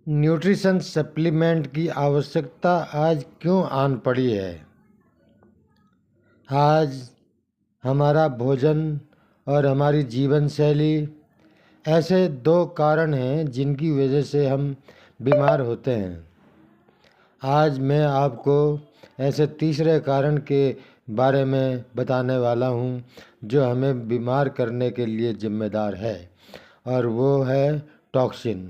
Nutrition supplement की आवश्यकता आज क्यों आन पड़ी है? आज हमारा भोजन और हमारी जीवन शैली ऐसे दो कारण हैं जिनकी वजह से हम बीमार होते हैं। आज मैं आपको ऐसे तीसरे कारण के बारे में बताने वाला हूँ जो हमें बीमार करने के लिए जिम्मेदार है, और वो है टॉक्सिन।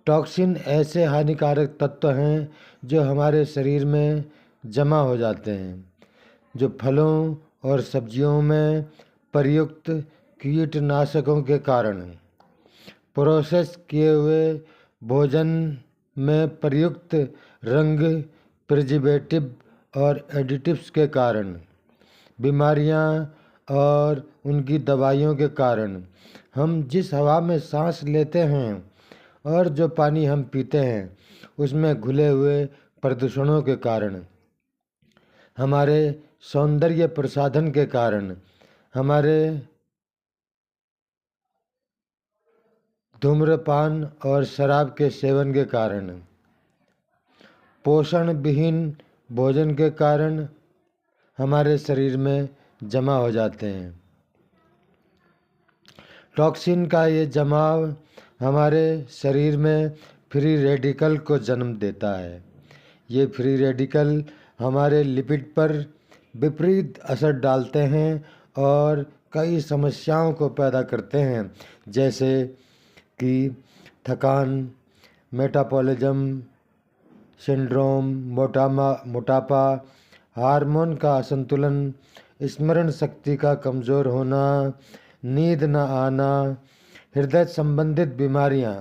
टॉक्सिन ऐसे हानिकारक तत्व हैं जो हमारे शरीर में जमा हो जाते हैं, जो फलों और सब्जियों में प्रयुक्त कीटनाशकों के कारण, प्रोसेस किए हुए भोजन में प्रयुक्त रंग, प्रिजर्वेटिव और एडिटिव्स के कारण, बीमारियां और उनकी दवाइयों के कारण, हम जिस हवा में सांस लेते हैं और जो पानी हम पीते हैं उसमें घुले हुए प्रदूषणों के कारण, हमारे सौंदर्य प्रसाधन के कारण, हमारे धूम्रपान और शराब के सेवन के कारण, पोषण विहीन भोजन के कारण हमारे शरीर में जमा हो जाते हैं। टॉक्सिन का ये जमाव हमारे शरीर में फ्री रेडिकल को जन्म देता है। ये फ्री रेडिकल हमारे लिपिड पर विपरीत असर डालते हैं और कई समस्याओं को पैदा करते हैं, जैसे कि थकान, मेटाबॉलिज्म सिंड्रोम, मोटापा, हार्मोन का असंतुलन, स्मरण शक्ति का कमज़ोर होना, नींद न आना, हृदय संबंधित बीमारियां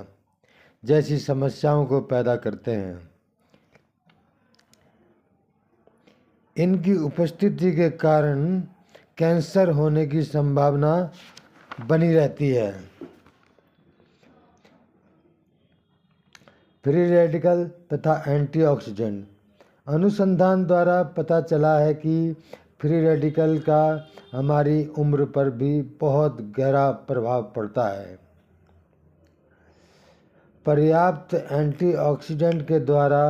जैसी समस्याओं को पैदा करते हैं। इनकी उपस्थिति के कारण कैंसर होने की संभावना बनी रहती है। फ्री रेडिकल तथा एंटीऑक्सीडेंट। अनुसंधान द्वारा पता चला है कि फ्री रेडिकल का हमारी उम्र पर भी बहुत गहरा प्रभाव पड़ता है। पर्याप्त एंटीऑक्सीडेंट के द्वारा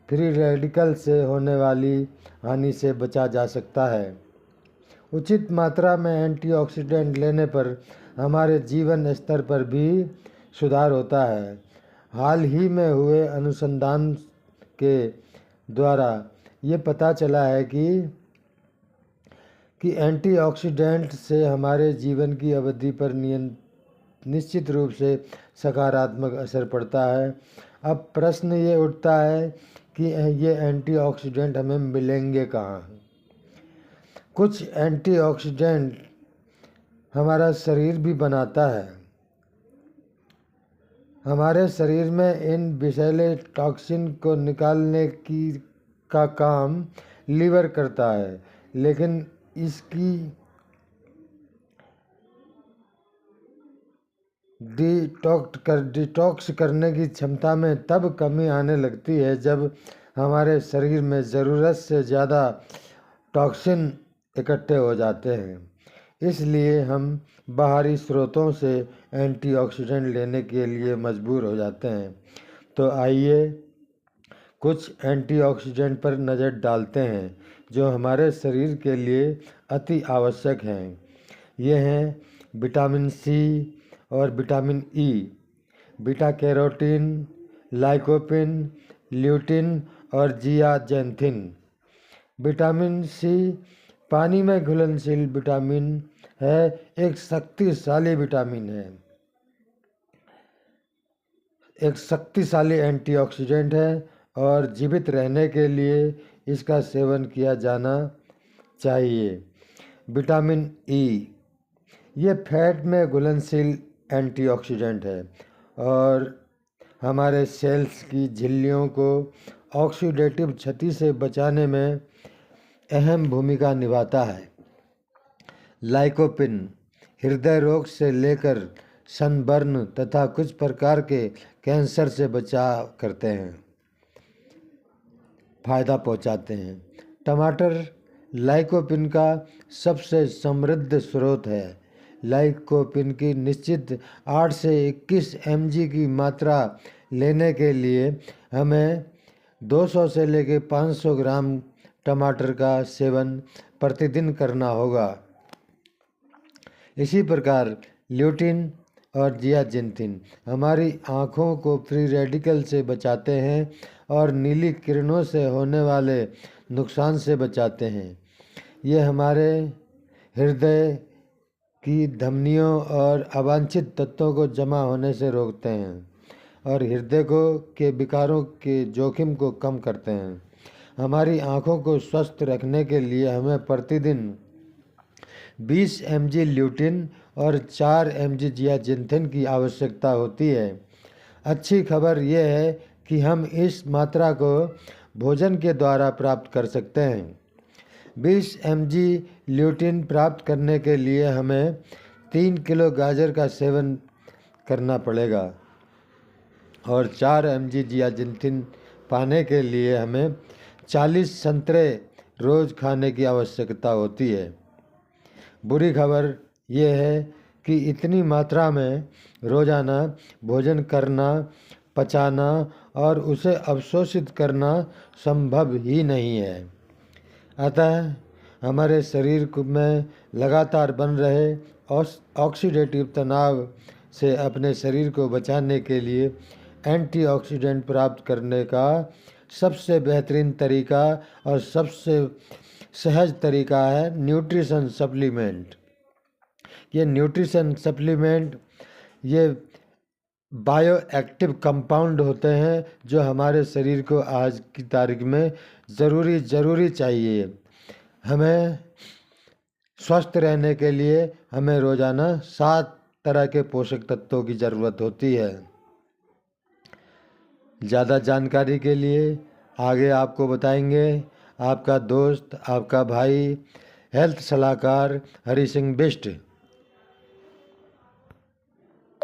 फ्री रेडिकल से होने वाली हानि से बचा जा सकता है। उचित मात्रा में एंटीऑक्सीडेंट लेने पर हमारे जीवन स्तर पर भी सुधार होता है। हाल ही में हुए अनुसंधान के द्वारा ये पता चला है कि एंटीऑक्सीडेंट से हमारे जीवन की अवधि पर निश्चित रूप से सकारात्मक असर पड़ता है। अब प्रश्न ये उठता है कि ये एंटीऑक्सीडेंट हमें मिलेंगे कहाँ? कुछ एंटीऑक्सीडेंट हमारा शरीर भी बनाता है। हमारे शरीर में इन विषैले टॉक्सिन को निकालने का काम लीवर करता है, लेकिन इसकी डिटॉक्स करने की क्षमता में तब कमी आने लगती है जब हमारे शरीर में ज़रूरत से ज़्यादा टॉक्सिन इकट्ठे हो जाते हैं। इसलिए हम बाहरी स्रोतों से एंटीऑक्सीडेंट लेने के लिए मजबूर हो जाते हैं। तो आइए कुछ एंटीऑक्सीडेंट पर नज़र डालते हैं जो हमारे शरीर के लिए अति आवश्यक हैं। ये हैं विटामिन सी और vitamin E, beta carotene, lycopene, lutein और जियाजेंथिन। विटामिन सी पानी में घुलनशील विटामिन है, एक शक्तिशाली विटामिन है, एक शक्तिशाली एंटीऑक्सीडेंट है और जीवित रहने के लिए इसका सेवन किया जाना चाहिए। विटामिन ई ये फैट में घुलनशील एंटीऑक्सीडेंट है और हमारे सेल्स की झिल्लियों को ऑक्सीडेटिव क्षति से बचाने में अहम भूमिका निभाता है। लाइकोपिन हृदय रोग से लेकर सनबर्न तथा कुछ प्रकार के कैंसर से बचाव करते हैं, फायदा पहुंचाते हैं। टमाटर लाइकोपिन का सबसे समृद्ध स्रोत है। लाइकोपिन की निश्चित 8 से 21 mg की मात्रा लेने के लिए हमें 200 से लेकर 500 ग्राम टमाटर का सेवन प्रतिदिन करना होगा। इसी प्रकार ल्यूटिन और जियाजिंथिन हमारी आँखों को फ्री रेडिकल से बचाते हैं और नीली किरणों से होने वाले नुकसान से बचाते हैं। ये हमारे हृदय की धमनियों और अवांछित तत्वों को जमा होने से रोकते हैं और हृदय के विकारों के जोखिम को कम करते हैं। हमारी आँखों को स्वस्थ रखने के लिए हमें प्रतिदिन 20 mg ल्यूटिन और 4 mg जियाजिंथिन की आवश्यकता होती है। अच्छी खबर यह है कि हम इस मात्रा को भोजन के द्वारा प्राप्त कर सकते हैं। 20 mg ल्यूटिन प्राप्त करने के लिए हमें 3 किलो गाजर का सेवन करना पड़ेगा और 4 mg जियाजिंथिन पाने के लिए हमें 40 संतरे रोज़ खाने की आवश्यकता होती है। बुरी खबर यह है कि इतनी मात्रा में रोज़ाना भोजन करना, पचाना और उसे अवशोषित करना संभव ही नहीं है। अतः हमारे शरीर में लगातार बन रहे ऑक्सीडेटिव तनाव से अपने शरीर को बचाने के लिए एंटीऑक्सीडेंट प्राप्त करने का सबसे बेहतरीन तरीका और सबसे सहज तरीका है न्यूट्रिशन सप्लीमेंट। ये न्यूट्रिशन सप्लीमेंट ये बायो एक्टिव कंपाउंड होते हैं जो हमारे शरीर को आज की तारीख में ज़रूरी चाहिए। हमें स्वस्थ रहने के लिए हमें रोज़ाना 7 तरह के पोषक तत्वों की ज़रूरत होती है। ज़्यादा जानकारी के लिए आगे आपको बताएंगे आपका दोस्त, आपका भाई, हेल्थ सलाहकार हरि सिंह बिष्ट।